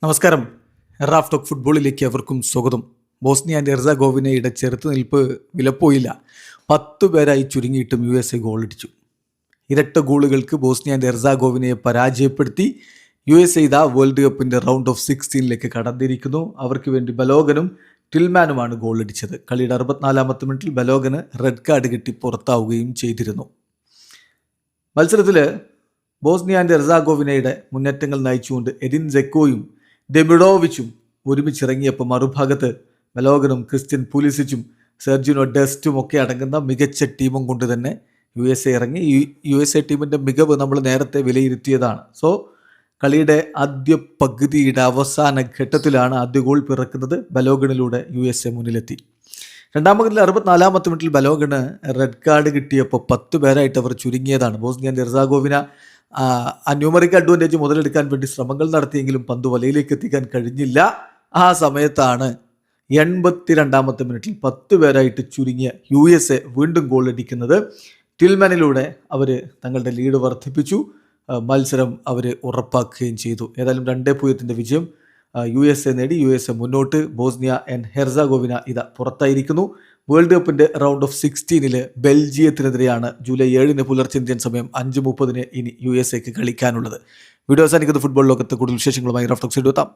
നമസ്കാരം. Raf talk ഫുട്ബോളിലേക്ക് അവർക്കും സ്വാഗതം. Bosnia and ഹെർസഗോവിനയുടെ ചെറുത്തുനിൽപ്പ് വിലപ്പോയില്ല. 10 പേരായി ചുരുങ്ങിയിട്ടും USA ഗോളടിച്ചു. ഇരട്ട ഗോളുകൾക്ക് ബോസ്നിയ ആൻഡ് ഹെർസഗോവിനയെ പരാജയപ്പെടുത്തി USA ഇതാ വേൾഡ് കപ്പിൻ്റെ റൗണ്ട് ഓഫ് 16 കടന്നിരിക്കുന്നു. അവർക്ക് വേണ്ടി ബലോഗനും ടിൽമാനുമാണ് ഗോളടിച്ചത്. കളിയുടെ 64-ാമത്തെ മിനിറ്റിൽ ബലോഗന് റെഡ് കാർഡ് കിട്ടി പുറത്താവുകയും ചെയ്തിരുന്നു. മത്സരത്തിൽ ബോസ്നിയ ആൻഡ് ഹെർസഗോവിനയുടെ മുന്നേറ്റങ്ങൾ നയിച്ചുകൊണ്ട് എഡിൻ സെക്കോയും ഡെമിഡോവിച്ചും ഒരുമിച്ചിറങ്ങിയപ്പോൾ മറുഭാഗത്ത് ബലോഗനും ക്രിസ്ത്യൻ പുലിസിച്ചും സെർജിനോ ഡെസ്റ്റും ഒക്കെ അടങ്ങുന്ന മികച്ച ടീമും കൊണ്ട് തന്നെ USA ഇറങ്ങി. USA ടീമിൻ്റെ മികവ് നമ്മൾ നേരത്തെ വിലയിരുത്തിയതാണ്. സോ കളിയുടെ ആദ്യ പകുതിയുടെ അവസാന ഘട്ടത്തിലാണ് ആദ്യ ഗോൾ പിറക്കുന്നത്. ബലോഗണിലൂടെ USA മുന്നിലെത്തി. രണ്ടാം പകുതിയിൽ 64-ാമത്തെ മിനിറ്റിൽ ബലോഗണ് റെഡ് കാർഡ് കിട്ടിയപ്പോൾ 10 പേരായിട്ട് അവർ ചുരുങ്ങിയതാണ്. Bosnia and Herzegovina numeric advantage മുതലെടുക്കാൻ വേണ്ടി ശ്രമങ്ങൾ നടത്തിയെങ്കിലും പന്ത് വലയിലേക്ക് എത്തിക്കാൻ കഴിഞ്ഞില്ല. ആ സമയത്താണ് 82-ാമത്തെ മിനിറ്റിൽ 10 പേരായിട്ട് ചുരുങ്ങിയ USA വീണ്ടും ഗോൾ അടിക്കുന്നത്. ടിൽമാനിലൂടെ അവർ തങ്ങളുടെ ലീഡ് വർദ്ധിപ്പിച്ചു. മത്സരം അവർ ഉറപ്പാക്കുകയും ചെയ്തു. ഏതായാലും 2-0 വിജയം USA നേടി. USA മുന്നോട്ട്. ബോസ്നിയ ആൻഡ് ഹെർസഗോവിന ഇതാ പുറത്തായിരിക്കുന്നു. വേൾഡ് കപ്പിൻ്റെ റൗണ്ട് ഓഫ് 16 ബെൽജിയത്തിനെതിരെയാണ് ജൂലൈ 7 പുലർച്ചെ ഇന്ത്യൻ സമയം 5:30 ഇനി USA കളിക്കാനുള്ളത്. വീഡിയോ അവസാനിക്കുന്നത് ഫുട്ബോൾ ലോകത്ത് കൂടുതൽ വിശേഷങ്ങളുമായി റാഫ് ടോക്സ് എത്താം.